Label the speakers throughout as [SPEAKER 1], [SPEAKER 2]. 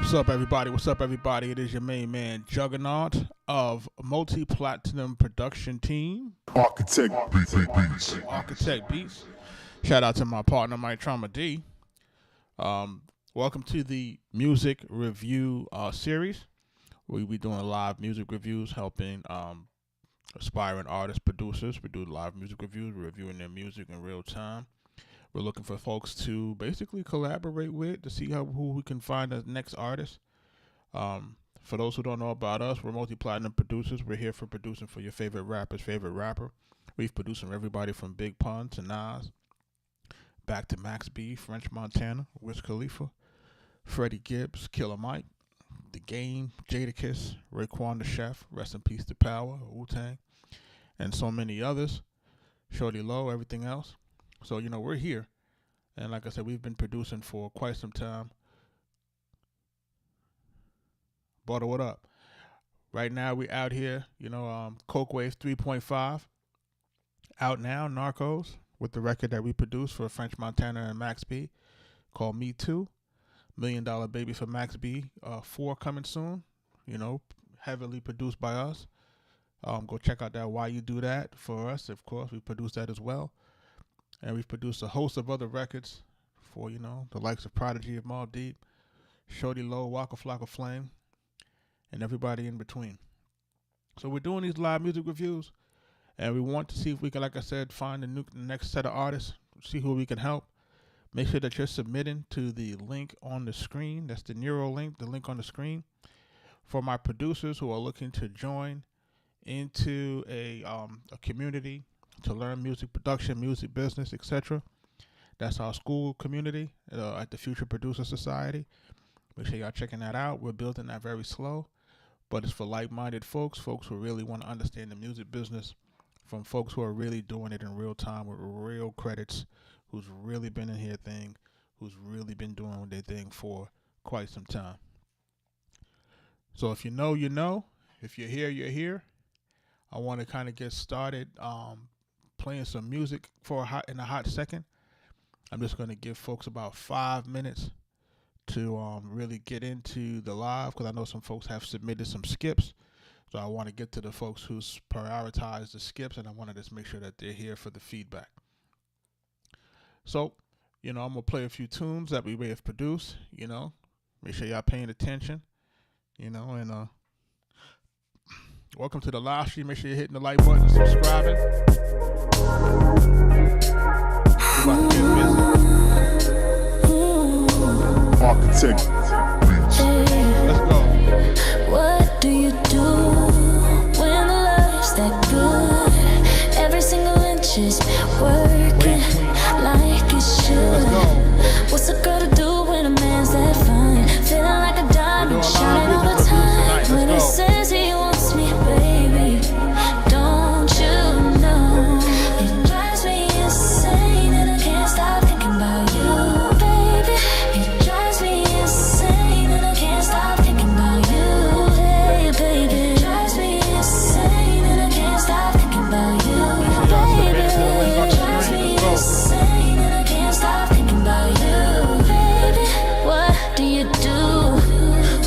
[SPEAKER 1] What's up, everybody? What's up, everybody? It is your main man, Juggernaut of multi-platinum production team,
[SPEAKER 2] Arkatech Beatz.
[SPEAKER 1] Arkatech Beatz. Shout out to my partner, Mike Trauma D. Welcome to the music review series. We'll be doing live music reviews, helping aspiring artists, producers. We do live music reviews, we're reviewing their music in real time. We're looking for folks to basically collaborate with to see who we can find as next artist. For those who don't know about us, we're multi-platinum producers. We're here for producing for your favorite rapper's favorite rapper. We've produced from everybody from Big Pun to Nas, back to Max B, French Montana, Wiz Khalifa, Freddie Gibbs, Killer Mike, The Game, Jadakiss, Raekwon the Chef, rest in peace to Power, Wu-Tang, and so many others. Shorty Low, everything else. So, we're here. And like I said, we've been producing for quite some time. Butter, what up? Right now, we out here, Coke Wave 3.5. Out now, Narcos, with the record that we produced for French Montana and Max B, called Me Too. $1 Million Baby for Max B. 4 coming soon, heavily produced by us. Go check out that Why You Do That for us. Of course, we produced that as well. And we've produced a host of other records for, the likes of Prodigy of Mobb Deep, Shorty Low, Waka Flocka Flame, and everybody in between. So we're doing these live music reviews, and we want to see if we can, like I said, find the next set of artists, see who we can help. Make sure that you're submitting to the link on the screen. That's the Neuro link, the link on the screen. For my producers who are looking to join into a community to learn music production, music business, etc. That's our school community at the Future Producer Society. Make sure y'all checking that out. We're building that very slow, but it's for like-minded folks who really want to understand the music business, from folks who are really doing it in real time with real credits, who's really been in here thing, who's really been doing their thing for quite some time. So if you know, you know. If you're here, you're here. I want to kind of get started playing some music in a hot second. I'm just going to give folks about 5 minutes to really get into the live, because I know some folks have submitted some skips. So I want to get to the folks who's prioritized the skips, and I want to just make sure that they're here for the feedback. So, I'm going to play a few tunes that we may have produced, Make sure y'all paying attention, and welcome to the live stream. Make sure you're hitting the like button and subscribing. We're about to get busy.
[SPEAKER 2] Arkatech Beatz.
[SPEAKER 1] Let's go.
[SPEAKER 3] What do you do when the love's that good? Every single inch is working like it should. What's a girl to do when a man's that fine? Feeling like a diamond, shining all the time. When he says he wants me, baby, don't you know? It drives me insane and I can't stop thinking about you, baby. It drives me insane and I can't stop thinking about you, hey, baby. It drives me insane and I can't stop thinking about you, baby. It drives me insane and I can't stop thinking about you, baby. What do you do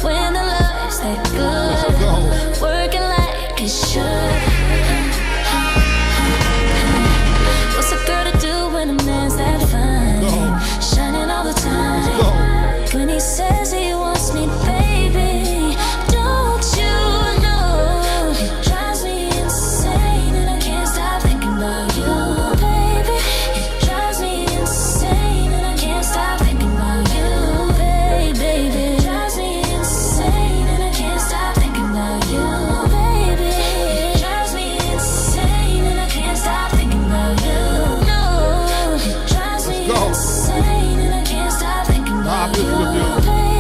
[SPEAKER 3] when the love's that good? Working like it should. What's a girl to do when a man's that fine? Shining all the time. When he says he wants me, baby, don't you know? It drives me insane and I can't stop thinking about you, baby. It drives me insane and I can't stop thinking about you, baby. It drives me insane and I can't stop thinking about you, baby. It drives me insane and I can't stop thinking about you. No, it drives me insane and I can't stop thinking about you, baby.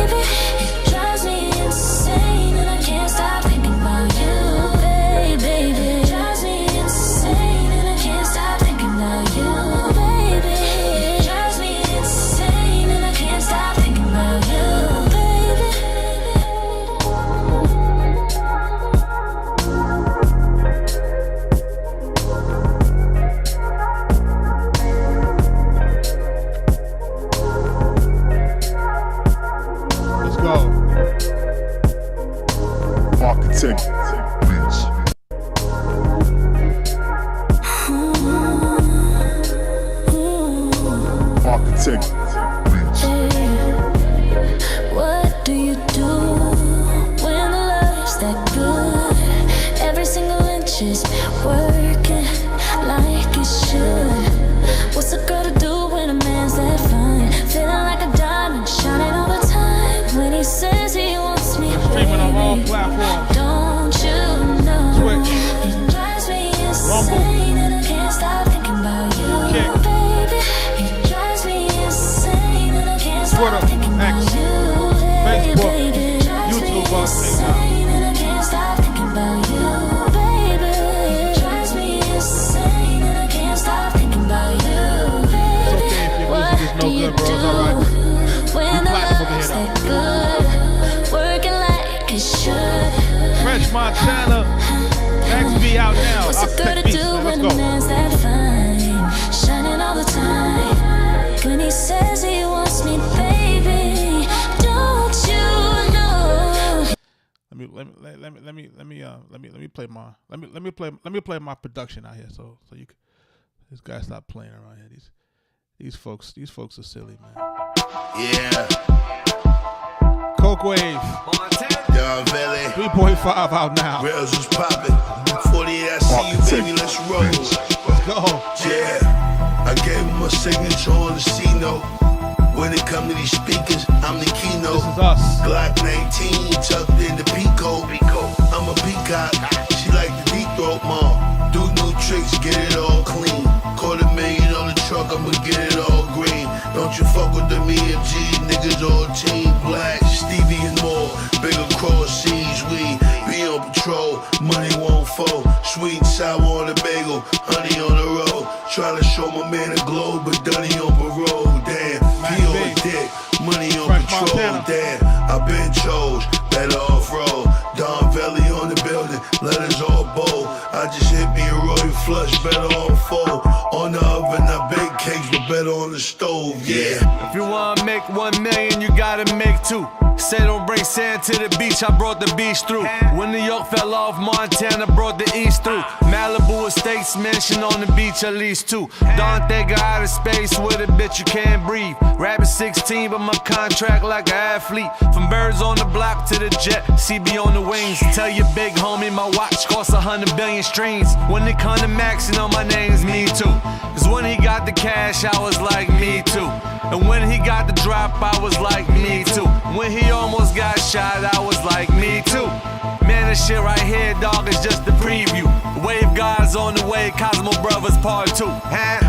[SPEAKER 1] all platforms.
[SPEAKER 3] Don't you know?
[SPEAKER 1] Twitch,
[SPEAKER 3] It drives me
[SPEAKER 1] Rumble,
[SPEAKER 3] insane and I can't stop thinking about you,
[SPEAKER 1] Kick,
[SPEAKER 3] baby. It drives me insane and I can't stop
[SPEAKER 1] Twitter,
[SPEAKER 3] thinking about
[SPEAKER 1] X,
[SPEAKER 3] you,
[SPEAKER 1] Facebook,
[SPEAKER 3] baby. It drives me
[SPEAKER 1] YouTube,
[SPEAKER 3] insane and I can't stop thinking about you, baby. It drives me insane and I can't stop thinking about you,
[SPEAKER 1] It's
[SPEAKER 3] baby.
[SPEAKER 1] okay if your
[SPEAKER 3] What
[SPEAKER 1] music is no
[SPEAKER 3] do you
[SPEAKER 1] good, bro. It's
[SPEAKER 3] do
[SPEAKER 1] alright.
[SPEAKER 3] when the
[SPEAKER 1] platinum over
[SPEAKER 3] love's
[SPEAKER 1] here,
[SPEAKER 3] that good, working like it should?
[SPEAKER 1] French Montana, Max B out now.
[SPEAKER 3] What's a girl
[SPEAKER 1] Arkatech
[SPEAKER 3] to
[SPEAKER 1] Beatz,
[SPEAKER 3] do
[SPEAKER 1] man.
[SPEAKER 3] when a
[SPEAKER 1] Let's go.
[SPEAKER 3] man's that fine, shining all the time? When he says he wants me, baby, don't you know?
[SPEAKER 1] Let me play my production out here, so you can, these guys stop playing around here. These folks are silly, man.
[SPEAKER 4] Yeah,
[SPEAKER 1] Coke Wave,
[SPEAKER 4] Don Valley,
[SPEAKER 1] 3.5 out now.
[SPEAKER 4] rails was poppin'. 48, I see you, baby, let's roll.
[SPEAKER 1] Let's go.
[SPEAKER 4] Yeah, I gave him a signature on the C note. When it come to these speakers, I'm the keynote.
[SPEAKER 1] This is us.
[SPEAKER 4] Glock 19 tucked in the Pico. I'm a peacock. She like the deep throat, mom. Do new tricks, get it all clean. $250,000 on the truck, I'ma get it all green. Don't you fuck with the EMG, niggas all team black. Stevie and more, bigger cross seas, we be on patrol. Money won't fold, sweet and sour on the bagel, honey on the road. Tryna show my man a globe, but Dunny on parole. Damn, he on dick, money on
[SPEAKER 1] French
[SPEAKER 4] patrol.
[SPEAKER 1] Montana.
[SPEAKER 4] Damn, I been chose, better off road. Don Valley on the building, letters all bold. I just hit me a royal flush, better on fold. On the oven, I bake cakes, but better on the stove, yeah.
[SPEAKER 5] If you wanna make 1 million, you gotta make 2. Say don't bring sand to the beach, I brought the beach through. When New York fell off, Montana brought the east through. Malibu estates, mansion on the beach, at least 2. Dante got out of space with a bitch you can't breathe. Rabbit 16, but my contract like an athlete. From birds on the block to the jet, CB on the wings. Tell your big homie my watch costs 100 billion strings. When it come to maxing on my name's me too. Cause when he got the cash, I was like me too. And when he got the drop, I was like me too. When he almost got shot, I was like me too. Man, this shit right here, dog, is just the preview. Wave God's on the way, Cosmo Brothers Part 2. Huh?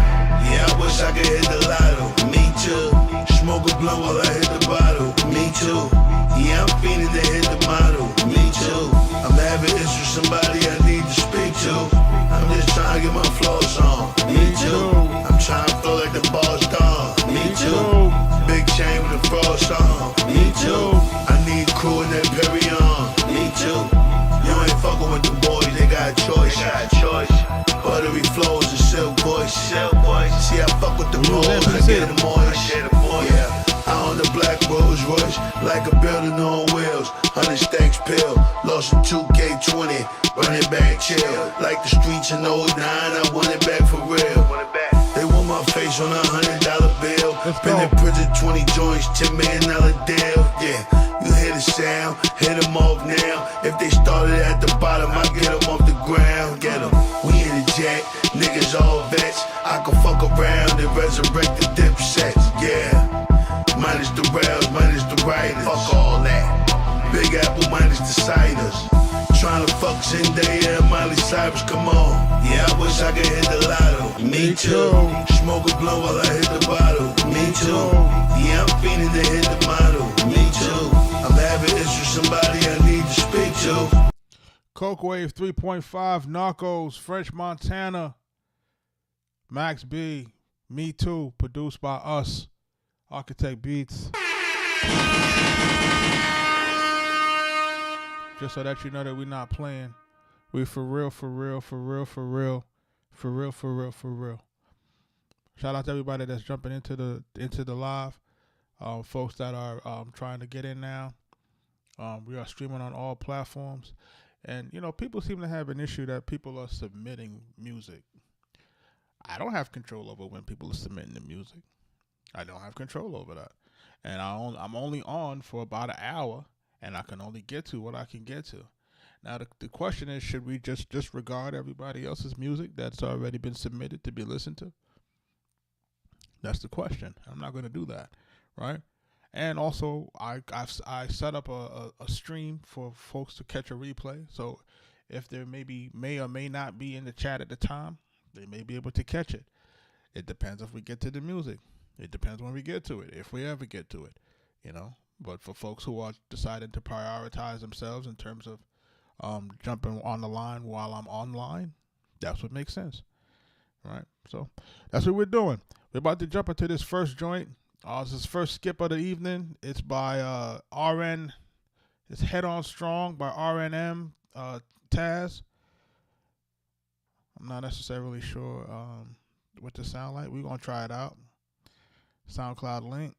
[SPEAKER 4] Yeah, I wish I could hit the lotto. Me too. Smoke a blunt while I hit the bottle. Me too. Yeah, I'm feeling to hit the model. Me too. I'm having issues with somebody I need to speak to. I'm just trying to get my flows on. Me too. I'm trying to flow like the boss dog. Me too. Big chain with a frost on. Me too. I need crew in that Perry on. Me too. You ain't fucking with the boys, they got a choice. Buttery flows and silk voice. See, I fuck with the boys, I get them moist. Yeah. I own the black Rolls Royce, like a building on wheels. 100 stacks pill, lost in 2K20, running back chill. Like the streets in '09, I want it back for real. They want my face on a $100 bill. Been in prison 20 joints, $10 million deal. Yeah, you hear the sound, hit them off now. If they started at the bottom, I get them off the ground. Get them, we in the jack, niggas all vets. I can fuck around and resurrect the dipsets. Yeah. Minus the rails, minus the riders. Fuck all that. Big Apple minus the ciders. Tryna fuck Zendaya and Miley Cyrus, come on. Yeah, I wish I could hit the lotto. Me too. Smoke a blunt while I hit the bottle. Me too. Yeah, I'm feeling to hit the model. Me too. I'm having issues with somebody I need to speak to.
[SPEAKER 1] Coke Wave 3.5, Narcos, French Montana, Max B, Me Too, produced by us. Arkatech Beatz. Just so that you know that we're not playing. We for real. Shout out to everybody that's jumping into the live. Folks that are trying to get in now. We are streaming on all platforms. And, you know, people seem to have an issue that people are submitting music. I don't have control over when people are submitting the music. I don't have control over that. And I'm only on for about an hour, and I can only get to what I can get to. Now, the question is, should we just disregard everybody else's music that's already been submitted to be listened to? That's the question. I'm not going to do that, right? And also, I set up a stream for folks to catch a replay. So if there may or may not be in the chat at the time, they may be able to catch it. It depends if we get to the music. It depends when we get to it, if we ever get to it, you know. But for folks who are deciding to prioritize themselves in terms of jumping on the line while I'm online, that's what makes sense, right? So that's what we're doing. We're about to jump into this first joint. This is first skip of the evening. It's by RN. It's Head On Strong by RNM Taz. I'm not necessarily sure what the sound like. We're gonna try it out. SoundCloud link.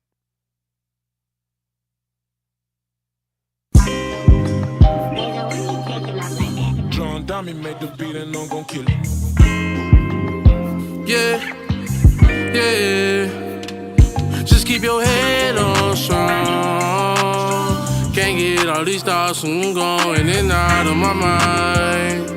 [SPEAKER 6] John Dummy made the beat and I'm gon' kill it. Yeah. Just keep your head on strong. Can't get all these thoughts from going in and out of my mind.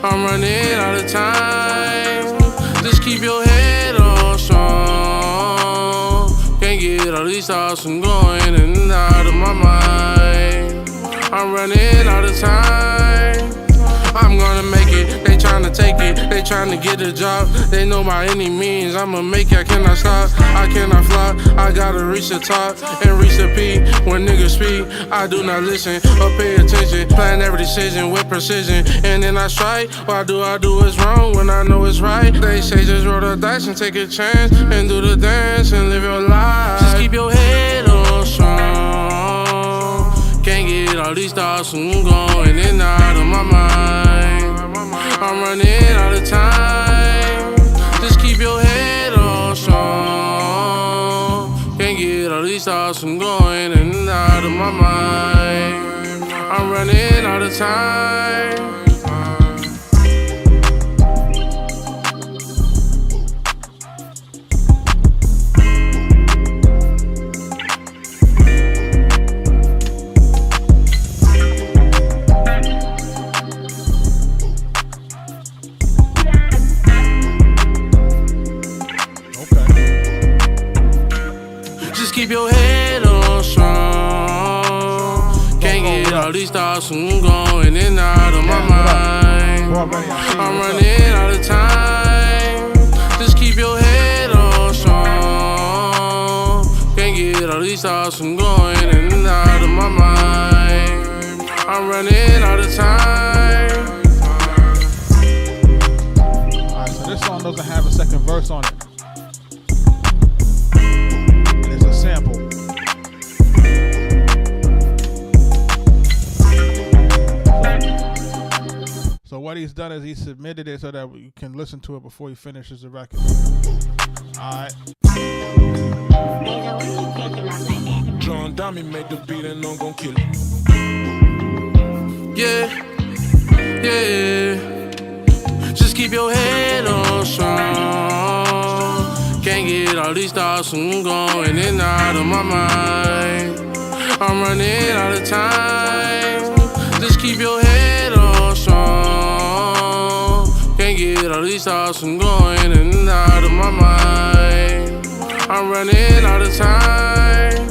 [SPEAKER 6] I'm running out of time. Just keep your head on strong. Can't get all these thoughts from going in and out of my mind. I'm running out of time. I'm gonna make it, they tryna take it, they tryna get a job. They know by any means I'ma make it, I cannot stop, I cannot fly. I gotta reach the top and reach the peak. When niggas speak, I do not listen or pay attention. Plan every decision with precision, and then I strike. Why do I do what's wrong when I know it's right? They say just roll the dice and take a chance and do the dance and live your life. Just keep your head on strong. Can't get all these thoughts from going in and out of my mind. I'm running out of time. Just keep your head on strong. Can't get all these thoughts from going in and out of my mind. I'm running out of time. Keep your head on strong. Can't get all these thoughts from going in and out of my mind. I'm running out of time. Just keep your head on strong. Can't get all these thoughts from going in and out of my mind. I'm running out of time.
[SPEAKER 1] Alright, so this song doesn't have a second verse on it. Sample. So what he's done is he submitted it so that you can listen to it before he finishes the record. Alright.
[SPEAKER 6] John Dummy made the beat and I'm gon' kill it.
[SPEAKER 5] Yeah. Just keep your head on strong. Can't get all these thoughts from going in and out of my mind. I'm running out of time. Just keep your head on strong. Can't get all these thoughts from going in and out of my mind. I'm running out of time.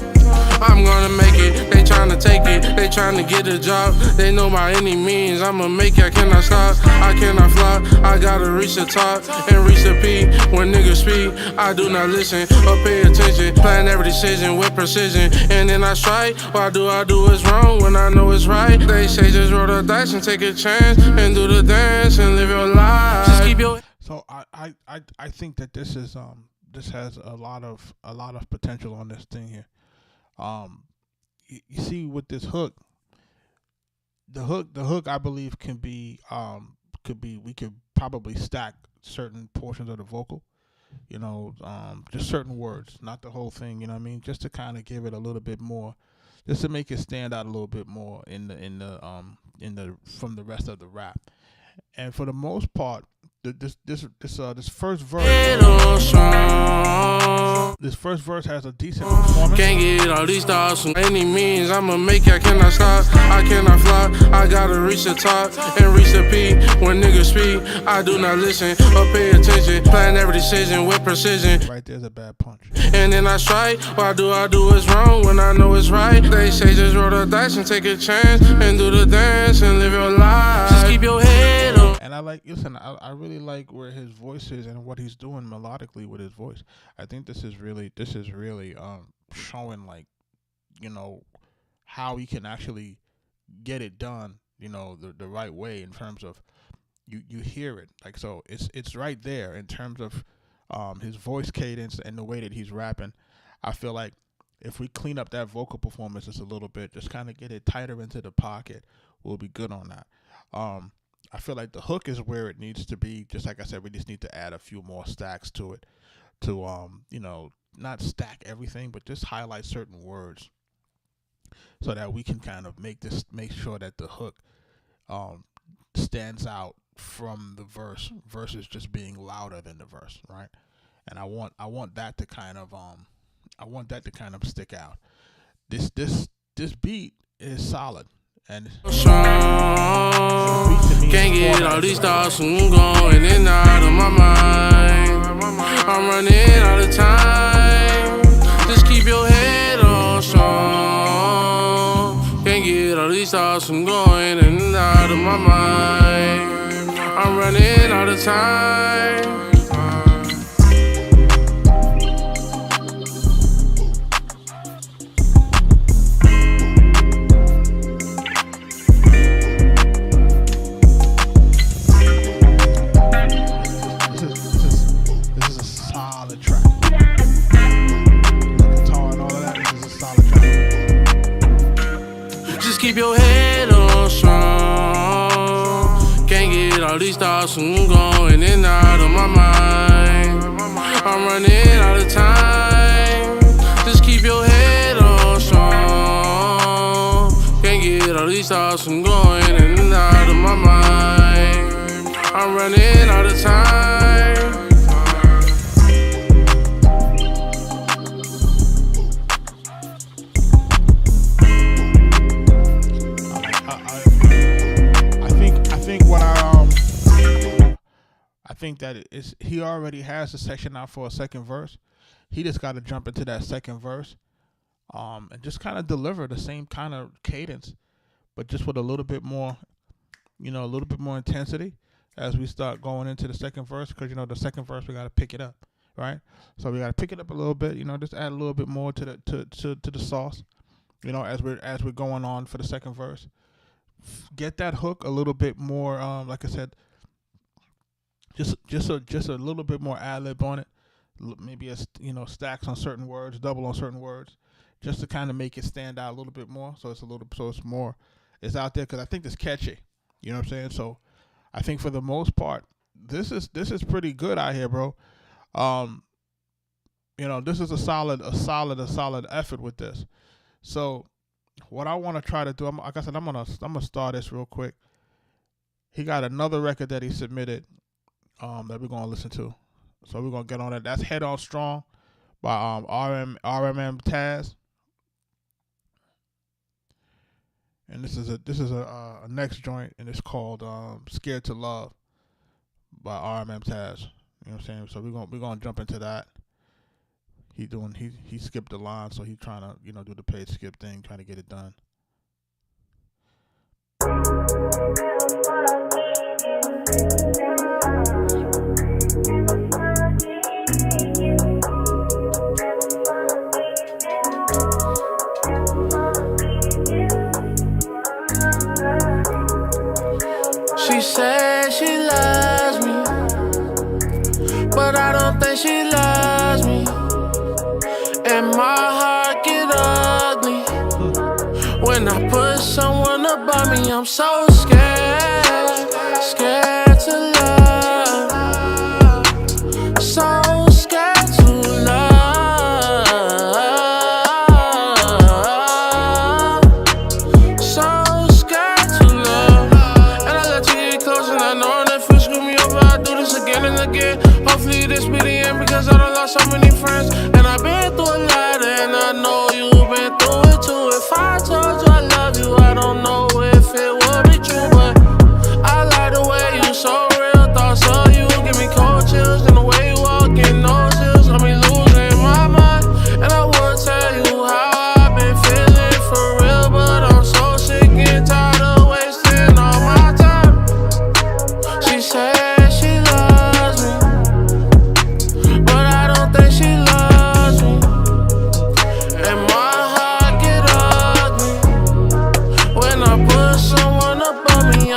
[SPEAKER 5] I'm gonna make it, they tryna take it, they tryna get a job. They know by any means I'ma make it, I cannot stop, I cannot fly. I gotta reach the top and reach the peak. When niggas speak, I do not listen or pay attention. Plan every decision with precision, and then I strike. Why do I do what's wrong when I know it's right? They say just roll the dice and take a chance and do the dance and live your life. Just keep your.
[SPEAKER 1] So I think that this is this has a lot of potential on this thing here. You see with this hook, the hook I believe can be we could probably stack certain portions of the vocal, you know, just certain words, not the whole thing, you know what I mean, just to kind of give it a little bit more, just to make it stand out a little bit more in the from the rest of the rap. And for the most part, this first verse. This first verse has a decent performance.
[SPEAKER 6] Can't get all these thoughts from any means. I'ma make it, I cannot stop, I cannot fly. I gotta reach the top and reach the peak. When niggas speak, I do not listen or pay attention. Plan every decision with precision.
[SPEAKER 1] Right there's a bad punch.
[SPEAKER 6] And then I strike. Why do I do what's wrong when I know it's right? They say just roll the dice and take a chance and do the dance and live your life. Just keep your head up.
[SPEAKER 1] And I really like where his voice is and what he's doing melodically with his voice. I think this is really showing, like, you know, how he can actually get it done, you know, the right way in terms of you hear it. Like, so it's right there in terms of his voice cadence and the way that he's rapping. I feel like if we clean up that vocal performance just a little bit, just kind of get it tighter into the pocket, we'll be good on that. I feel like the hook is where it needs to be. Just like I said, we just need to add a few more stacks to it to, you know, not stack everything, but just highlight certain words so that we can kind of make sure that the hook stands out from the verse versus just being louder than the verse, right? And I want that to kind of stick out. This beat is solid. And
[SPEAKER 6] can't get all these thoughts from going in and out of my mind. I'm running out of time. Just keep your head on strong. Can't get all these thoughts from going in and out of my mind. I'm running out of time. Keep your head on strong. Can't get all these thoughts from going in and out of my mind. I'm running out of time. Just keep your head on strong. Can't get all these thoughts from going in and out of my mind. I'm running out of time.
[SPEAKER 1] I think that he already has the section out for a second verse. He just got to jump into that second verse, and just kind of deliver the same kind of cadence, but just with a little bit more, you know, a little bit more intensity as we start going into the second verse. Because, you know, the second verse we got to pick it up, right? So we got to pick it up a little bit. You know, just add a little bit more to the sauce. You know, as we're going on for the second verse, get that hook a little bit more. Like I said. Just a little bit more ad-lib on it, maybe stacks on certain words, double on certain words, just to kind of make it stand out a little bit more. So it's it's out there because I think it's catchy. You know what I'm saying? So I think for the most part, this is pretty good out here, bro. You know, this is a solid effort with this. So what I want to try to do, like I said, I'm gonna start this real quick. He got another record that he submitted. That we're gonna listen to, so we're gonna get on it. That's "Head On Strong" by RMM Taz, and this is a next joint, and it's called "Scared to Love" by RMM Taz. You know what I'm saying? So we're gonna jump into that. He skipped the line, so he's trying to do the paid skip thing, trying to get it done.
[SPEAKER 6] She says she loves me, but I don't think she loves me. And my heart get ugly when I put someone above me. I'm so scared to love, so scared to love, so scared to love. And I let you get close, and I know that feels screw me over. I do this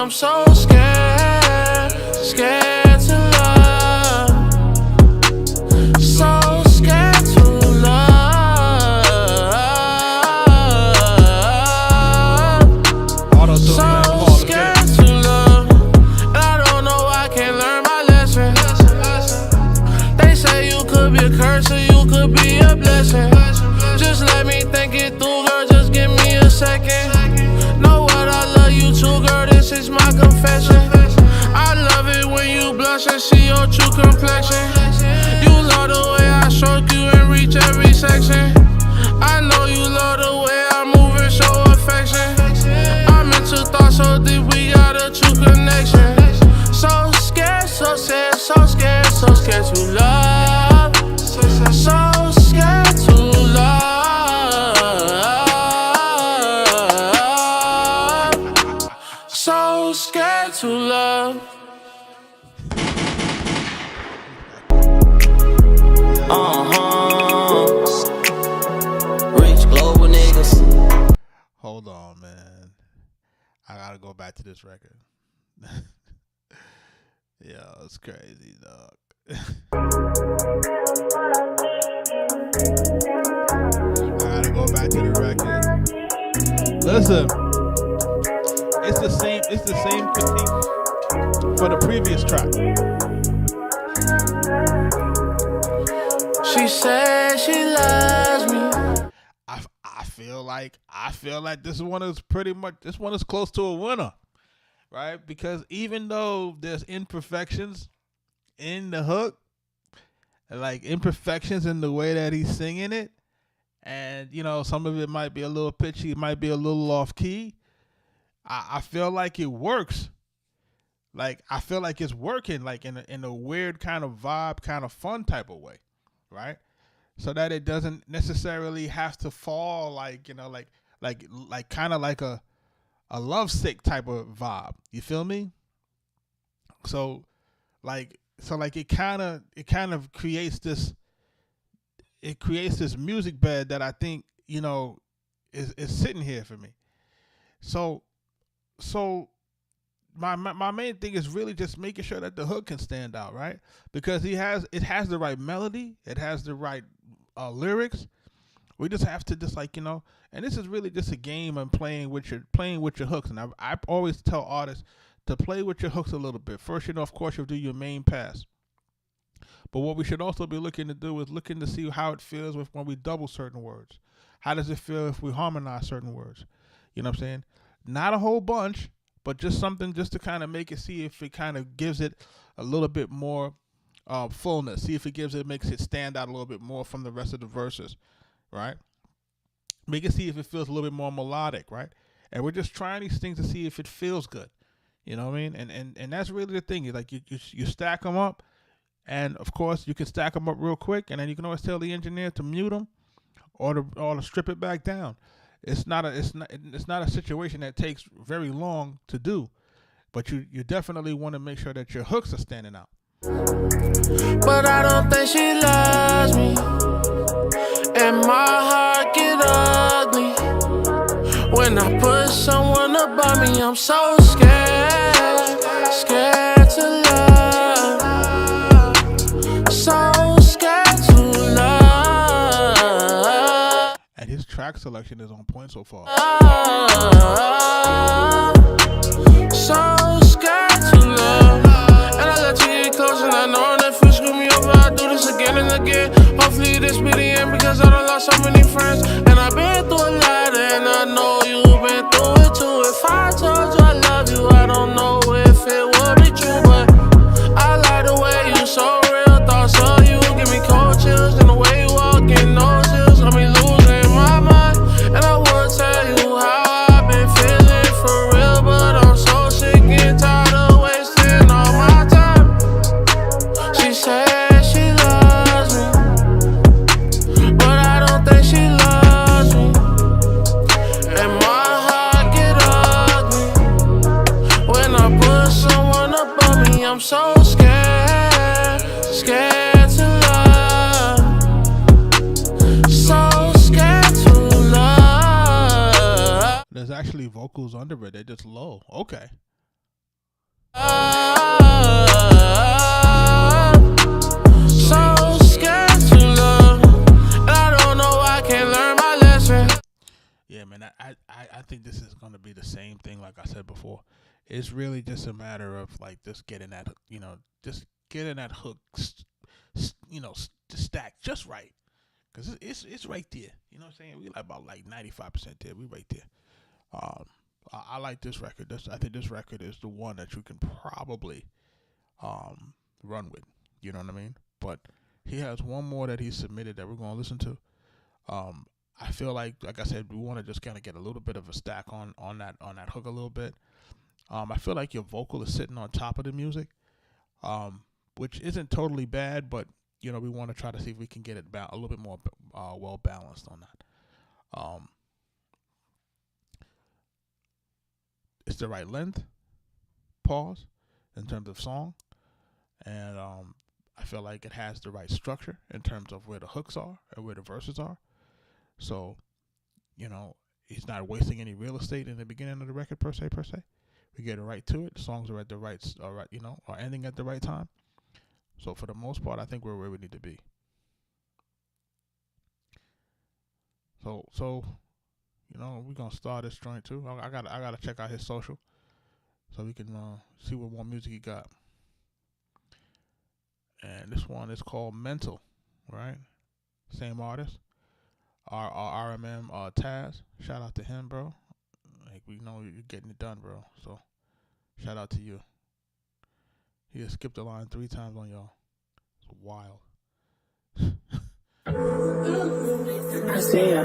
[SPEAKER 6] I'm so scared, scared to love. So scared to love. So scared to love. And I don't know I can't learn my lesson. They say you could be a curse or you could be a blessing. Just let me think it through, girl, just give me a second. Know what I love you too, girl, this is my confession. I love it when you blush and see your true complexion. You love the way I stroke you and reach every section. I know you love the way I move and show affection. I'm into thoughts so deep, we got a true connection. So scared, so sad, so scared, so scared to love. So scared to love. So scared to love.
[SPEAKER 7] Rich global niggas.
[SPEAKER 1] Hold on, man. I gotta go back to this record. Yo, it's crazy, dog. I gotta go back to the record. Listen, it's the same critique for the previous track.
[SPEAKER 6] She said she loves me.
[SPEAKER 1] I feel like this one is close to a winner, right? Because even though there's imperfections in the hook, like imperfections in the way that he's singing it, and you know some of it might be a little pitchy, it might be a little off key. I feel like it works. Like I feel like it's working, like in a weird kind of vibe, kind of fun type of way, right? So that it doesn't necessarily have to fall like, you know, like kind of like a lovesick type of vibe. You feel me? So it kind of creates this music bed that I think, you know, is sitting here for me. So my main thing is really just making sure that the hook can stand out, right? Because it has the right melody, it has the right lyrics. We just have to just like, you know, and this is really just a game of playing with your hooks. And I always tell artists to play with your hooks a little bit. First, you know, of course, you'll do your main pass. But what we should also be looking to do is looking to see how it feels when we double certain words. How does it feel if we harmonize certain words? You know what I'm saying? Not a whole bunch, but just something just to kind of make it, see if it kind of gives it a little bit more fullness. See if it makes it stand out a little bit more from the rest of the verses, right? Make it see if it feels a little bit more melodic, right? And we're just trying these things to see if it feels good. You know what I mean? And that's really the thing. Like you stack them up, and of course you can stack them up real quick, and then you can always tell the engineer to mute them or to strip it back down. It's not a situation that takes very long to do, but you definitely want to make sure that your hooks are standing out.
[SPEAKER 6] But I don't think she loves me, and my heart get ugly when I put someone above me. I'm so scared, scared to love, so scared to love.
[SPEAKER 1] And his track selection is on point so far.
[SPEAKER 6] So scared to love. And I let you get close, and I know that if you screw me over, I do this again and again. Hopefully this be the end, because I done lost so many friends. And I've been through a lot, and I know you've been through it too. If I told you I love you, I don't know if it would be true, but I like the way you so real. Thoughts of you give me cold chills, and the way you walk in those hills got me losing my mind. And I would tell you how I've been feeling for real, but I'm so sick and tired of wasting all my time. She said she loves me, but I don't think she loves me. And my heart get ugly when I put someone above me. I'm so scared, scared to love, so scared to love.
[SPEAKER 1] There's actually vocals under it. They're just low. Okay.
[SPEAKER 6] So scared to love, and I don't know I can't learn my lesson.
[SPEAKER 1] Yeah, man, I think this is gonna be the same thing like I said before. It's really just a matter of like just getting that, just getting that hook, stacked just right, cause it's right there. You know what I'm saying? We about 95% there. We right there. I like this record. I think this record is the one that you can probably run with. You know what I mean? But he has one more that he submitted that we're gonna listen to. I feel like I said, we want to just kind of get a little bit of a stack on that hook a little bit. I feel like your vocal is sitting on top of the music, which isn't totally bad, but we want to try to see if we can get it a little bit more well balanced on that. It's the right length, pause, in terms of song, and I feel like it has the right structure in terms of where the hooks are and where the verses are. So, he's not wasting any real estate in the beginning of the record per se. We get right to it. The songs are at the right, are ending at the right time. So for the most part, I think we're where we need to be. So we're gonna start this joint too. I gotta check out his social so we can see what more music he got. And this one is called Mental, right? Same artist. Our RMM Taz. Shout out to him, bro. Like, we know you're getting it done, bro. So shout out to you. He has skipped the line 3 times on y'all. It's wild.
[SPEAKER 7] I see ya.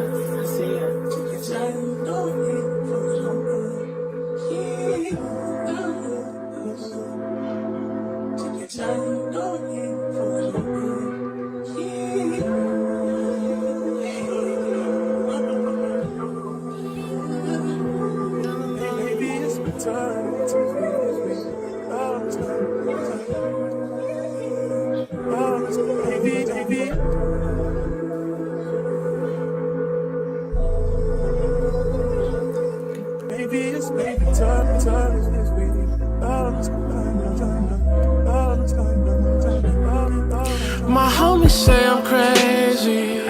[SPEAKER 6] My homies say I'm crazy,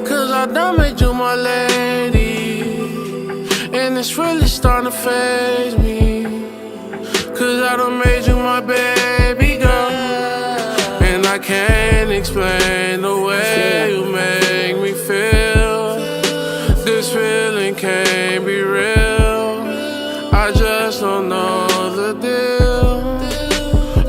[SPEAKER 6] cause I done made you my lady. And it's really starting to faze me, cause I done made you my baby girl. And I can't explain the way you make me feel. This feeling can't be real, I just don't know the deal.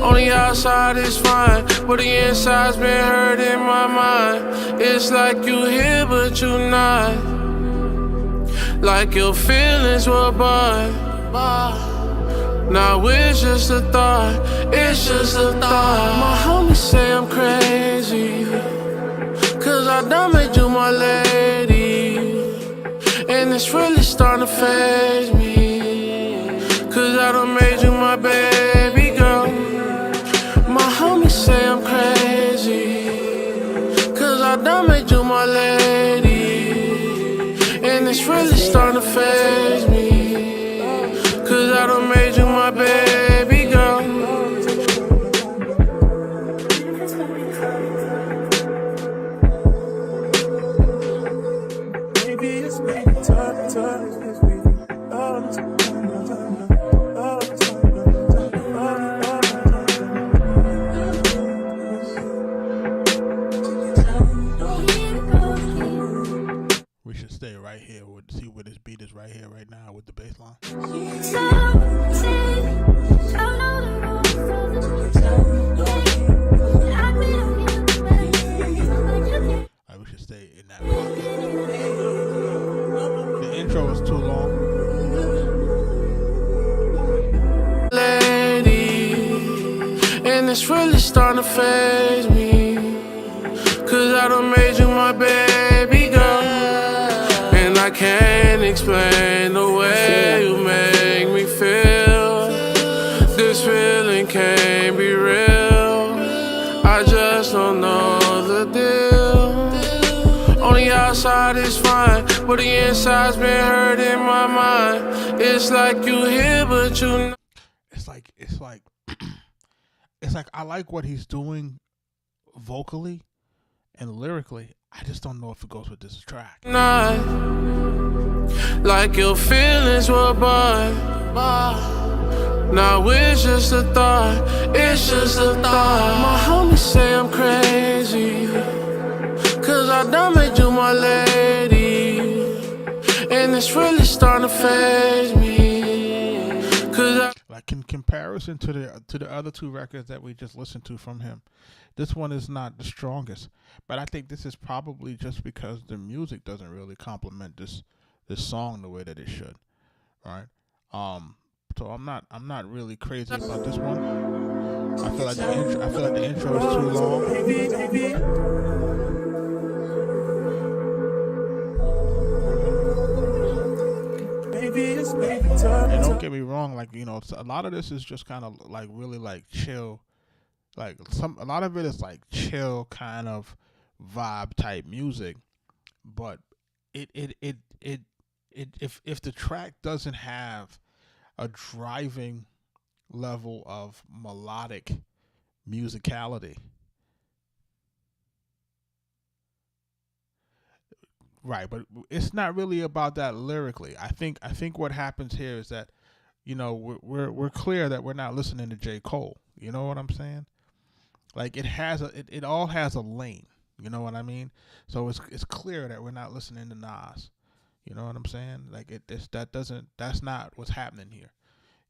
[SPEAKER 6] On the outside it's fine, but the inside's been hurting my mind. It's like you here but you not, like your feelings were bought. Now it's just a thought, it's just a thought. My homies say I'm crazy, cause I done made you my lady. And it's really starting to faze me, cause I done made you my baby girl. My homies say I'm crazy, cause I done made you my lady. And it's really starting to faze me, cause I done made you my baby girl.
[SPEAKER 1] We should stay right here. See where this beat is right here, right now, with the bass line. We should stay in that pocket. The intro is too long.
[SPEAKER 6] Lady, and it's really starting to faze me, cause I done made you my baby girl. And I can't explain the way you make me feel. This feeling can't be real, I just don't know the deal. On the outside it's fine, but the inside's been hurting my mind. It's like you here but you not.
[SPEAKER 1] it's like it's like I like what he's doing vocally and lyrically. I just don't know if it goes with this track.
[SPEAKER 6] Not like your feelings were but now it's just a thought, it's just a thought. My homies say I'm crazy, cause I done made you my lady, and it's really starting to faze me, cause
[SPEAKER 1] like in comparison to the other two records that we just listened to from him, this one is not the strongest. But I think this is probably just because the music doesn't really complement this song the way that it should, right? So I'm not really crazy about this one. I feel like the intro is too long. And don't get me wrong, like, you know, a lot of this is just kind of like really like chill, like a lot of it is like chill kind of vibe type music, but if the track doesn't have a driving level of melodic musicality, right? But it's not really about that lyrically. I think what happens here is that, you know, we're clear that we're not listening to J. Cole. You know what I'm saying? Like it all has a lane. You know what I mean? So it's clear that we're not listening to Nas. You know what I'm saying? Like that's not what's happening here.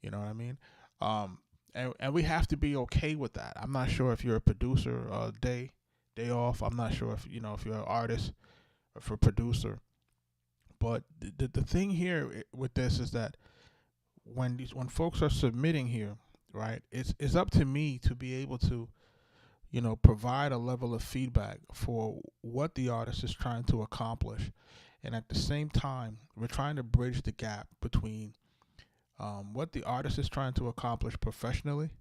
[SPEAKER 1] You know what I mean? And we have to be okay with that. I'm not sure if you're a producer, day off. I'm not sure if you're an artist or for producer. But the thing here with this is that when folks are submitting here, right? It's up to me to be able to, you know, provide a level of feedback for what the artist is trying to accomplish. And at the same time, we're trying to bridge the gap between what the artist is trying to accomplish professionally,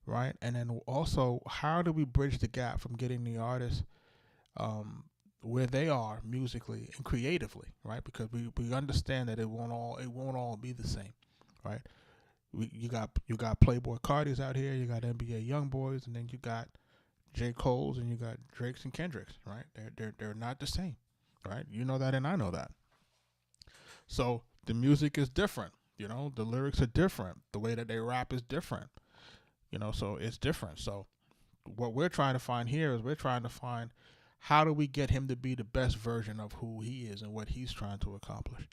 [SPEAKER 1] right? And then also, how do we bridge the gap from getting the artist where they are musically and creatively, right? Because we understand that it won't all be the same, right? You got Playboy Cardi's out here, you got NBA Youngboys, and then you got J. Cole's, and you got Drake's and Kendrick's, right? They're not the same, right? You know that, and I know that. So the music is different, you know. The lyrics are different. The way that they rap is different, you know. So it's different. So what we're trying to find here is how do we get him to be the best version of who he is and what he's trying to accomplish.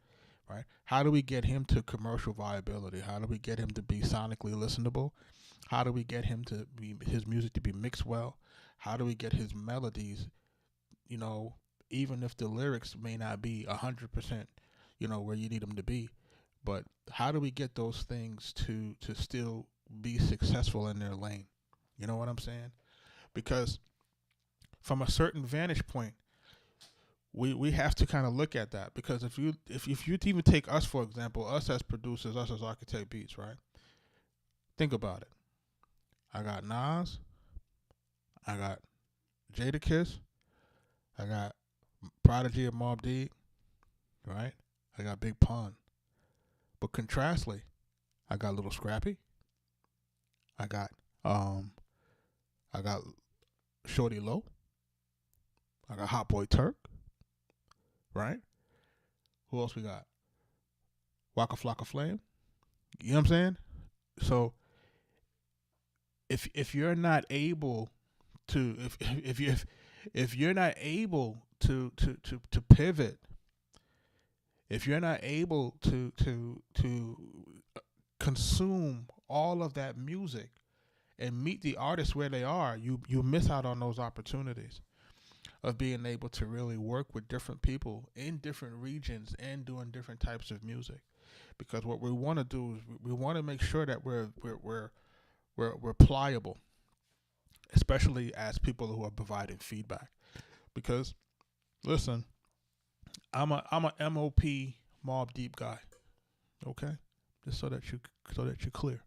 [SPEAKER 1] Right? How do we get him to commercial viability? How do we get him to be sonically listenable? How do we get him to be his music to be mixed well? How do we get his melodies, you know, even if the lyrics may not be 100%, you know, where you need them to be, but how do we get those things to still be successful in their lane? You know what I'm saying? Because from a certain vantage point, we have to kind of look at that, because if you even take us, for example, us as producers, us as Arkatech Beatz, right? Think about it. I got Nas, I got Jadakiss, I got Prodigy and Mobb Deep, right? I got Big Pun. But contrastly, I got Little Scrappy. I got Shorty Low. I got Hot Boy Turk. Right? Who else we got? Waka Flocka Flame. You know what I'm saying? So if you're not able to if you're not able to pivot, if you're not able to consume all of that music and meet the artists where they are, you miss out on those opportunities of being able to really work with different people in different regions and doing different types of music. Because what we want to do is we want to make sure that we're pliable, especially as people who are providing feedback. Because listen, I'm a MOP Mobb Deep guy. Okay? Just so that you're clear.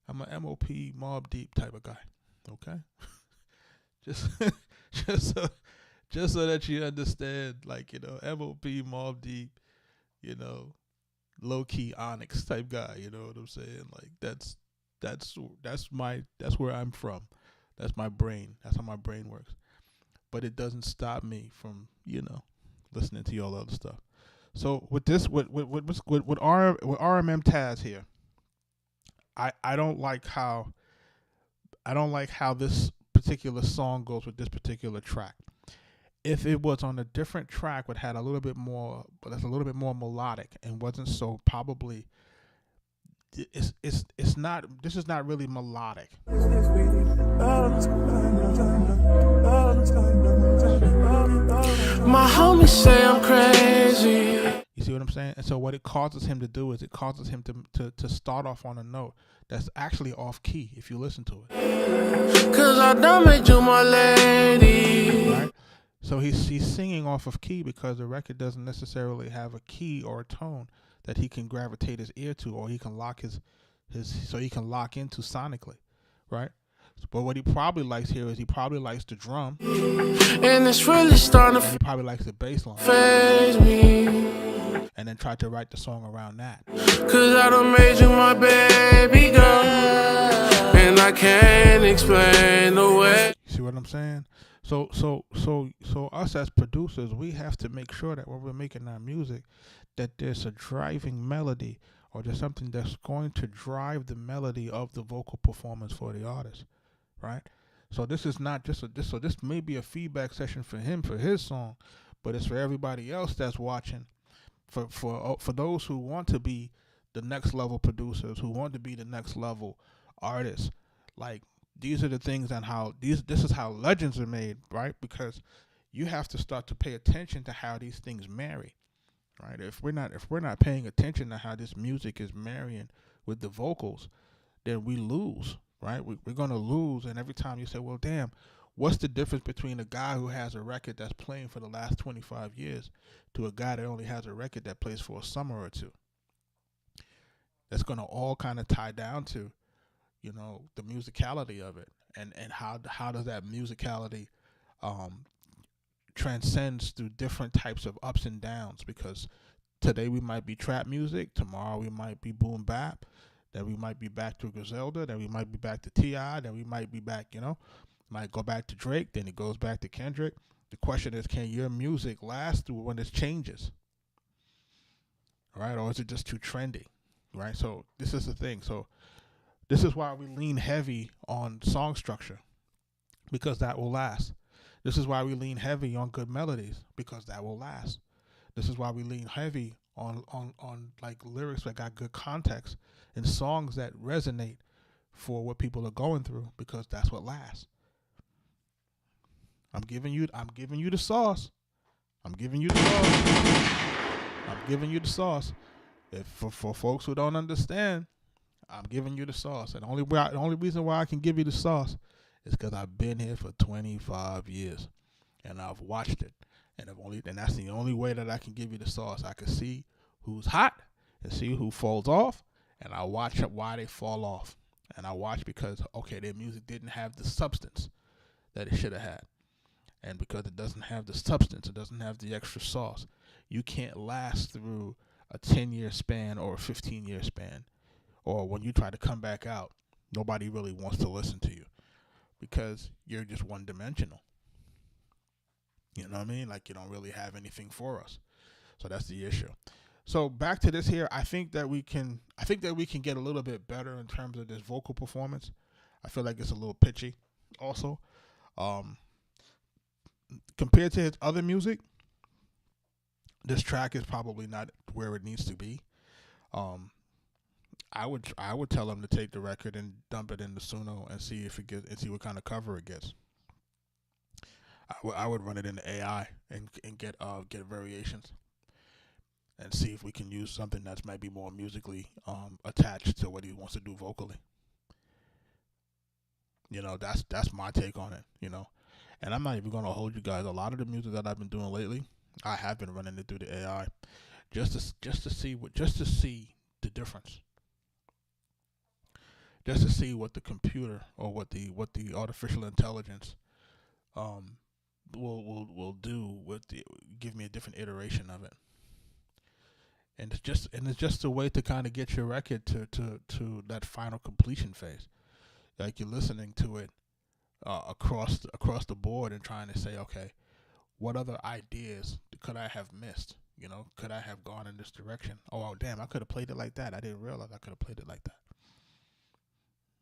[SPEAKER 1] I'm a MOP Mobb Deep type of guy. Okay? just so that you understand, like, you know, MOP Mobb Deep, you know, low key Onyx type guy. You know what I'm saying? Like that's where I'm from. That's my brain. That's how my brain works. But it doesn't stop me from listening to all the other stuff. So with this, with RMM Taz here, I don't like how this particular song goes with this particular track. If it was on a different track, would had a little bit more, but that's a little bit more melodic and wasn't so probably. It's not. This is not really melodic.
[SPEAKER 6] My homies say I'm crazy.
[SPEAKER 1] You see what I'm saying? And so what it causes him to do is it causes him to start off on a note that's actually off key if you listen to it.
[SPEAKER 6] Cause I done made you my lady.
[SPEAKER 1] Right? So he's singing off of key because the record doesn't necessarily have a key or a tone that he can gravitate his ear to, or he can lock his so he can lock into sonically, right? But what he probably likes here is he probably likes the drum,
[SPEAKER 6] and it's really starting to
[SPEAKER 1] he probably likes the bass line,
[SPEAKER 6] phase me.
[SPEAKER 1] And then try to write the song around that.
[SPEAKER 6] Cause I done made you my baby girl, and I can't explain the way.
[SPEAKER 1] See what I'm saying? So us as producers, we have to make sure that when we're making our music, that there's a driving melody, or there's something that's going to drive the melody of the vocal performance for the artist, right? So this is not just this may be a feedback session for him for his song, but it's for everybody else that's watching, for those who want to be the next level producers, who want to be the next level artists. Like, these are the things and this is how legends are made, right? Because you have to start to pay attention to how these things marry, right? If we're not paying attention to how this music is marrying with the vocals, then we lose, right? We're gonna lose. And every time you say, well, damn, what's the difference between a guy who has a record that's playing for the last 25 years to a guy that only has a record that plays for a summer or two? That's gonna all kind of tie down to, the musicality of it, and how does that musicality transcends through different types of ups and downs, because today we might be trap music, tomorrow we might be boom bap, then we might be back to Griselda, then we might be back to T.I., then we might be back, might go back to Drake, then it goes back to Kendrick. The question is, can your music last through when it changes? All right, or is it just too trendy? Right? So this is the thing. So this is why we lean heavy on song structure, because that will last. This is why we lean heavy on good melodies, because that will last. This is why we lean heavy on like lyrics that got good context and songs that resonate for what people are going through, because that's what lasts. I'm giving you the sauce. I'm giving you the sauce. If for folks who don't understand, I'm giving you the sauce. And the only reason why I can give you the sauce is because I've been here for 25 years and I've watched it. And that's the only way that I can give you the sauce. I can see who's hot and see who falls off, and I watch why they fall off. And I watch because, okay, their music didn't have the substance that it should have had. And because it doesn't have the substance, it doesn't have the extra sauce, you can't last through a 10-year span or a 15-year span. Or when you try to come back out, nobody really wants to listen to you because you're just one-dimensional. You know what I mean? Like, you don't really have anything for us. So that's the issue. So back to this here, I think that we can get a little bit better in terms of this vocal performance. I feel like it's a little pitchy also. Compared to his other music, this track is probably not where it needs to be. I would tell him to take the record and dump it into Suno and see see what kind of cover it gets. I would run it into AI and get variations and see if we can use something that's maybe more musically attached to what he wants to do vocally. That's my take on it. And I'm not even gonna hold you guys. A lot of the music that I've been doing lately, I have been running it through the AI, just to see the difference. Just to see what the computer or what the artificial intelligence will do give me a different iteration of it. and it's just a way to kind of get your record to that final completion phase. Like you're listening to it across the board and trying to say, okay, what other ideas could I have missed? You know, could I have gone in this direction? Oh, damn, I could have played it like that. I didn't realize I could have played it like that.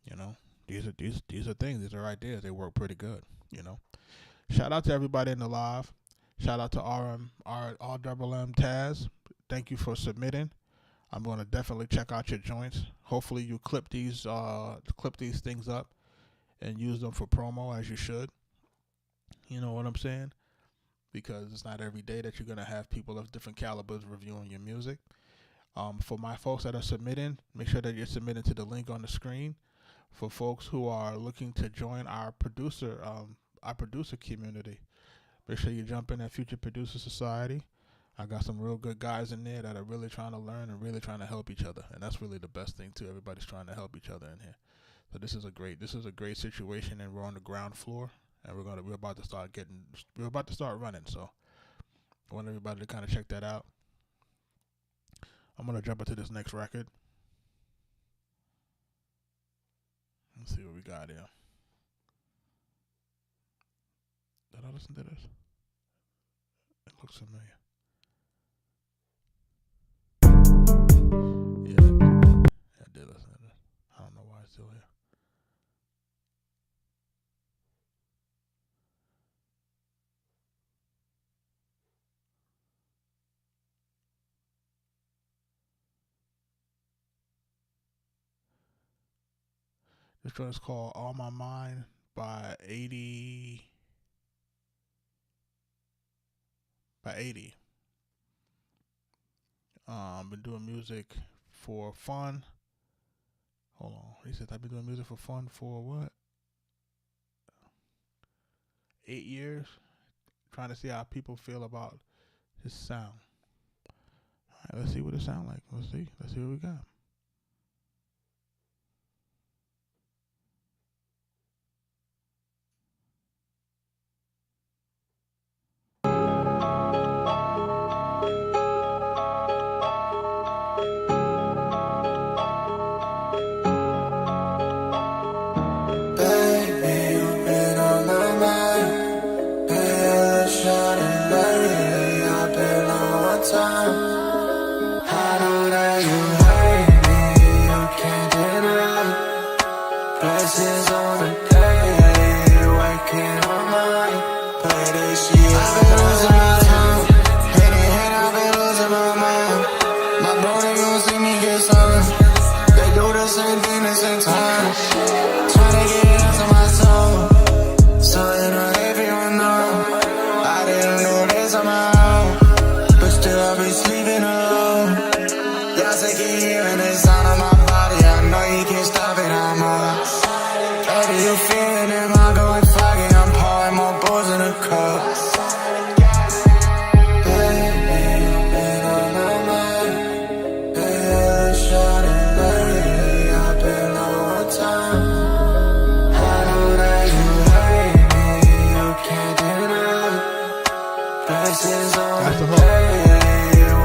[SPEAKER 1] You know, these are things. These are ideas. They work pretty good. You know, shout out to everybody in the live. Shout out to RMM Taz. Thank you for submitting. I'm going to definitely check out your joints. Hopefully you clip these things up and use them for promo as you should. You know what I'm saying? Because it's not every day that you're going to have people of different calibers reviewing your music. For my folks that are submitting, make sure that you're submitting to the link on the screen. For folks who are looking to join our producer community, make sure you jump in at Future Producer Society. I got some real good guys in there that are really trying to learn and really trying to help each other, and that's really the best thing too. Everybody's trying to help each other in here. So this is a great situation, and we're on the ground floor, and we're about to start running. So I want everybody to kind of check that out. I'm gonna jump into this next record. Let's see what we got here. Did I listen to this? It looks familiar. Yeah, I did listen to this. I don't know why it's still here. This joint is called All My Mind by 80. Been doing music for fun. Hold on. He said I've been doing music for fun for what? 8 years. Trying to see how people feel about his sound. Alright, let's see what it sounds like. Let's see what we got.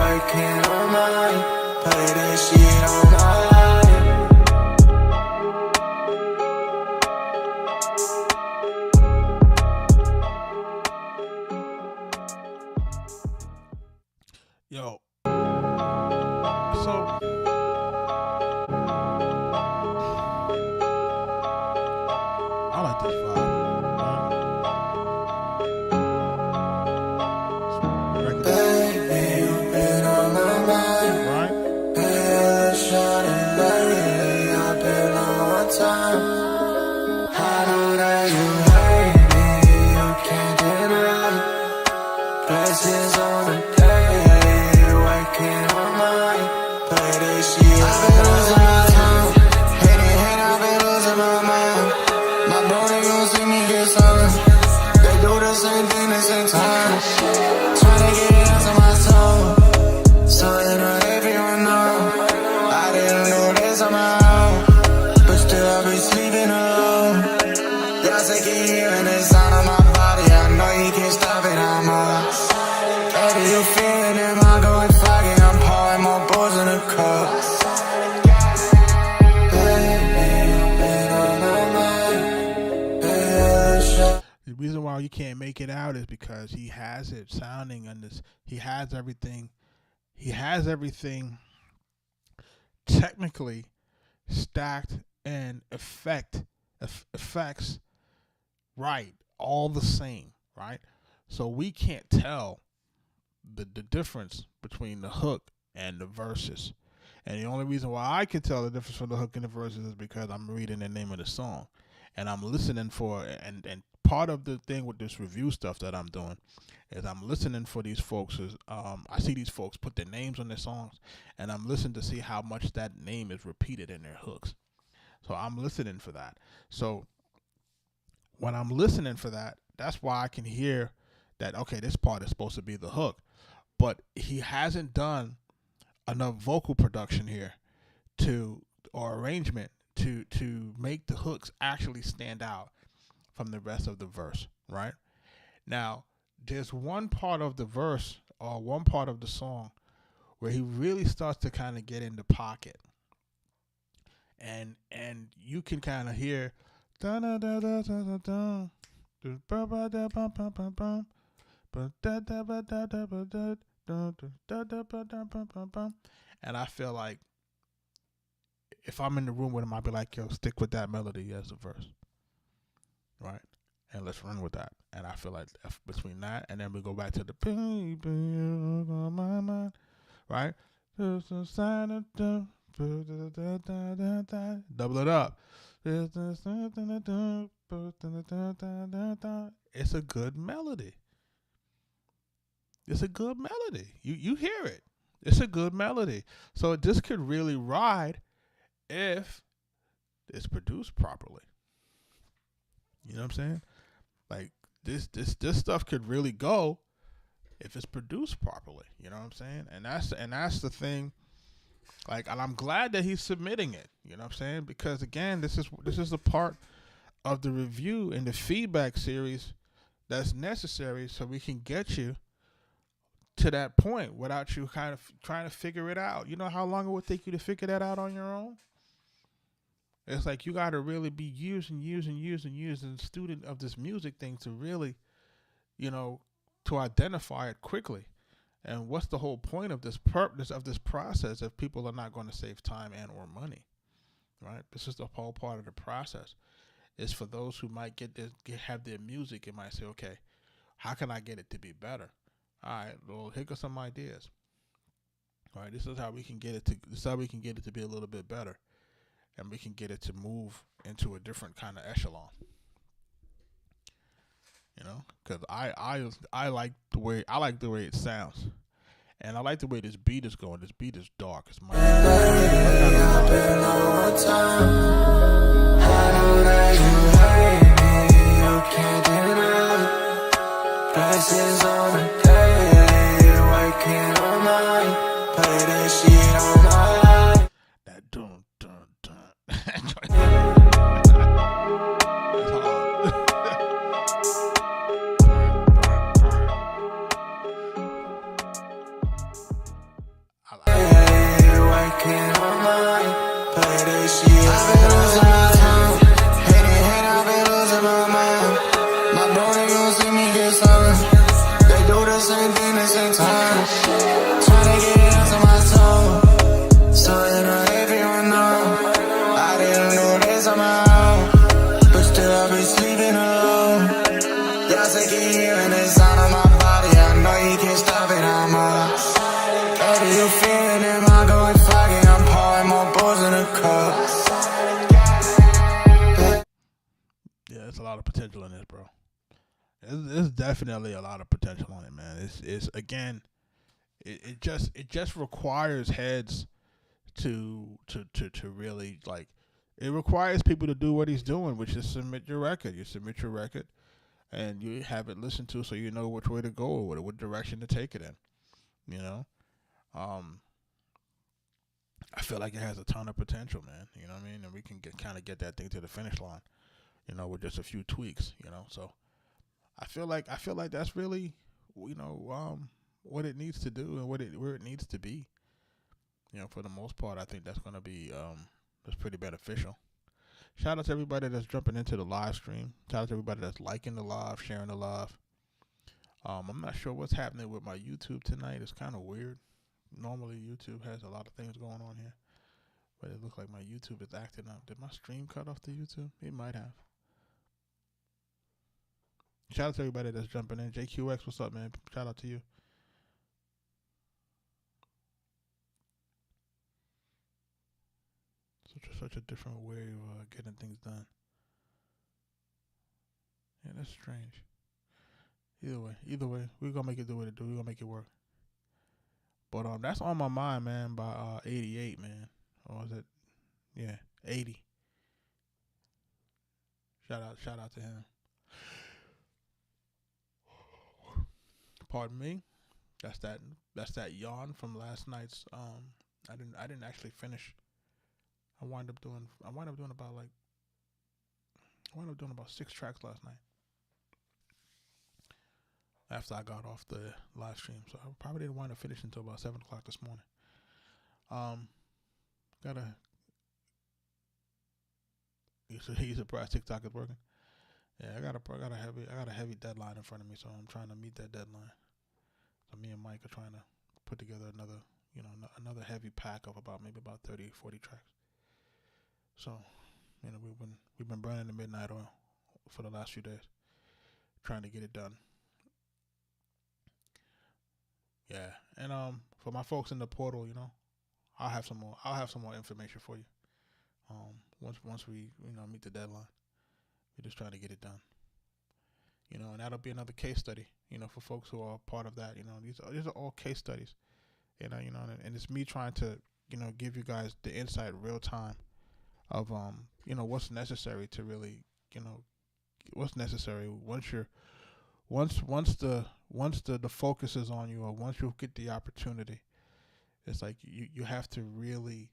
[SPEAKER 8] Working on mine, play that shit on my life.
[SPEAKER 1] can't make it out is because he has it sounding on this. He has everything. He has everything technically stacked and effects right, all the same, right? So we can't tell the difference between the hook and the verses. And the only reason why I can tell the difference from the hook and the verses is because I'm reading the name of the song and I'm listening for, and part of the thing with this review stuff that I'm doing is I'm listening for these folks. I see these folks put their names on their songs, and I'm listening to see how much that name is repeated in their hooks. So I'm listening for that. So when I'm listening for that, that's why I can hear that, okay, this part is supposed to be the hook. But he hasn't done enough vocal production here or arrangement to make the hooks actually stand out from the rest of the verse, right? Now, there's one part of the verse or one part of the song where he really starts to kind of get in the pocket. And you can kind of hear and I feel like if I'm in the room with him, I'd be like, yo, stick with that melody as a verse, right? And let's run with that. And I feel like between that and then we go back to the baby on my mind, right? Double it up. It's a good melody. It's a good melody. You hear it. It's a good melody. So this could really ride if it's produced properly. You know what I'm saying? Like this stuff could really go if it's produced properly. You know what I'm saying? And that's the thing. Like, and I'm glad that he's submitting it. You know what I'm saying? Because again, this is a part of the review and the feedback series that's necessary so we can get you to that point without you kind of trying to figure it out. You know how long it would take you to figure that out on your own? It's like you got to really be using a student of this music thing to really, to identify it quickly. And what's the whole point of this purpose of this process if people are not going to save time and or money, right? This is the whole part of the process. It's for those who might have their music and might say, okay, how can I get it to be better? All right, well, here go some ideas. All right, this is how we can get it to be a little bit better, and we can get it to move into a different kind of echelon. Because I like the way it sounds, and I like the way this beat is going. This beat is dark. It's my
[SPEAKER 8] Prices on the day, working all night, play that shit all night.
[SPEAKER 1] That dun dun dun.
[SPEAKER 8] Working all night, play that shit. I've been losing my time, hate, I've been losing my mind. My bro, they gon' see me get some. They do the same thing the same time. Tryna get it into my soul, so everyone know. I didn't know this on my own, but still I've been sleeping alone. Y'all say keep hearing the sound of my body. I know you can't stop it, I'm up. Baby, you feeling it, I'm going foggy. I'm pouring more booze in the cup.
[SPEAKER 1] Yeah, there's a lot of potential in this, bro. There's definitely a lot of potential on it, man. It's again, it just requires heads to really, like, it requires people to do what he's doing, which is submit your record. You submit your record, and you have it listened to, so you know which way to go or what direction to take it in. I feel like it has a ton of potential, man. You know what I mean? And we can get that thing to the finish line, with just a few tweaks. So I feel like that's really, what it needs to do and where it needs to be. For the most part, I think that's going to be that's pretty beneficial. Shout out to everybody that's jumping into the live stream. Shout out to everybody that's liking the live, sharing the live. I'm not sure what's happening with my YouTube tonight. It's kind of weird. Normally YouTube has a lot of things going on here, but it looks like my YouTube is acting up. Did my stream cut off the YouTube? It might have. Shout out to everybody that's jumping in. JQX, what's up, man? Shout out to you. Such a different way of getting things done. Yeah, that's strange. Either way, we're gonna make it do what it do. We're gonna make it work. But that's On My Mind, man, by 88, man. Or is it? Yeah, 80. Shout out to him. Pardon me. That's that yawn from last night's. I didn't actually finish. I wound up doing about 6 tracks last night after I got off the live stream. So I probably didn't wind up finishing until about 7 o'clock this morning. You surprised TikTok is working? Yeah, I got a heavy deadline in front of me, so I'm trying to meet that deadline. So me and Mike are trying to put together another heavy pack of about 30, 40 tracks. So, we've been burning the midnight oil for the last few days, trying to get it done. Yeah, and for my folks in the portal, I'll have some more information for you. Once we meet the deadline, we're just trying to get it done. And that'll be another case study. For folks who are part of that. These are all case studies. And it's me trying to give you guys the insight real time of what's necessary to really what's necessary once the focus is on you, or once you get the opportunity. It's like you have to really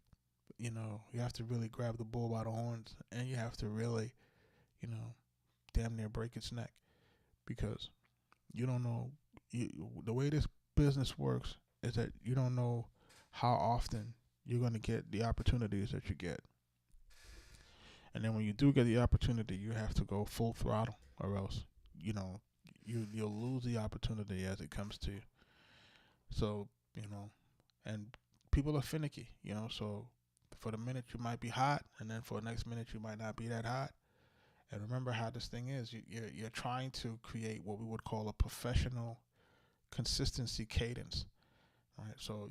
[SPEAKER 1] grab the bull by the horns, and you have to really damn near break its neck, because you don't know the way this business works is that you don't know how often you're going to get the opportunities that you get. And then when you do get the opportunity, you have to go full throttle, or else, you'll lose the opportunity as it comes to you. So, and people are finicky, so for the minute you might be hot, and then for the next minute you might not be that hot. And remember how this thing is. You're trying to create what we would call a professional consistency cadence. All right? So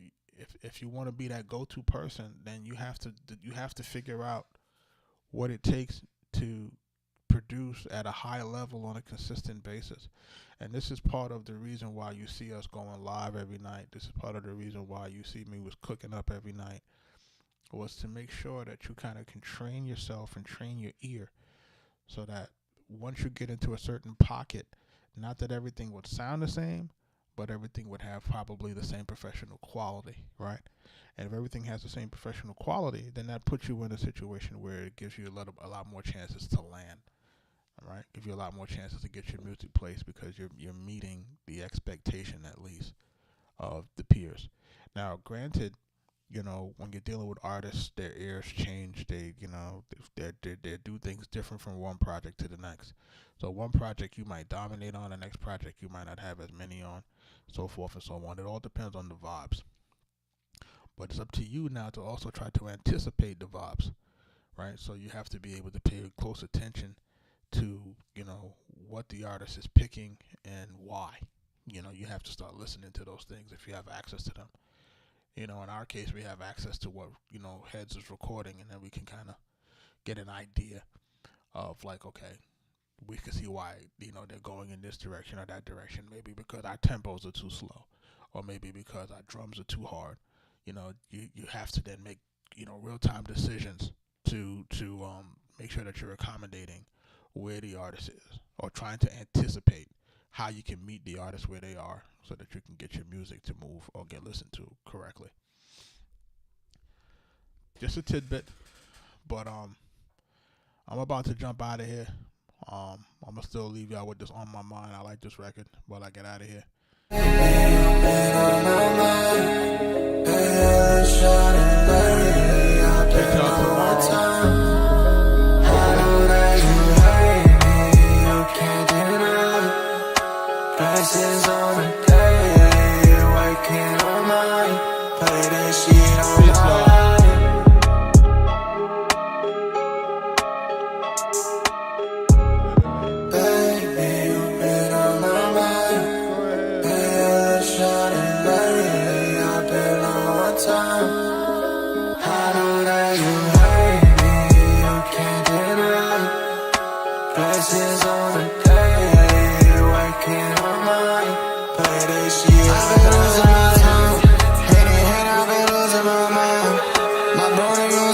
[SPEAKER 1] if you want to be that go-to person, then you have to figure out what it takes to produce at a high level on a consistent basis. And this is part of the reason why you see us going live every night. This is part of the reason why you see me was cooking up every night, was to make sure that you kind of can train yourself and train your ear, so that once you get into a certain pocket, not that everything would sound the same, but everything would have probably the same professional quality, right? And if everything has the same professional quality, then that puts you in a situation where it gives you a lot more chances to land, all right? Give you a lot more chances to get your music placed, because you're meeting the expectation, at least, of the peers. Now, granted, when you're dealing with artists, their ears change. They do things different from one project to the next. So one project you might dominate on, the next project you might not have as many on, so forth and so on. It all depends on the vibes. But it's up to you now to also try to anticipate the vibes, right? So you have to be able to pay close attention to, what the artist is picking and why. You have to start listening to those things if you have access to them. In our case, we have access to what, Heads is recording, and then we can kind of get an idea of, like, okay, we can see why, they're going in this direction or that direction. Maybe because our tempos are too slow, or maybe because our drums are too hard. You have to then make, real-time decisions to make sure that you're accommodating where the artist is, or trying to anticipate how you can meet the artist where they are, so that you can get your music to move or get listened to correctly. Just a tidbit, but I'm about to jump out of here. I'm gonna still leave y'all with this On My Mind. I like this record, but I get out of here. Catch y'all tomorrow.
[SPEAKER 8] blessings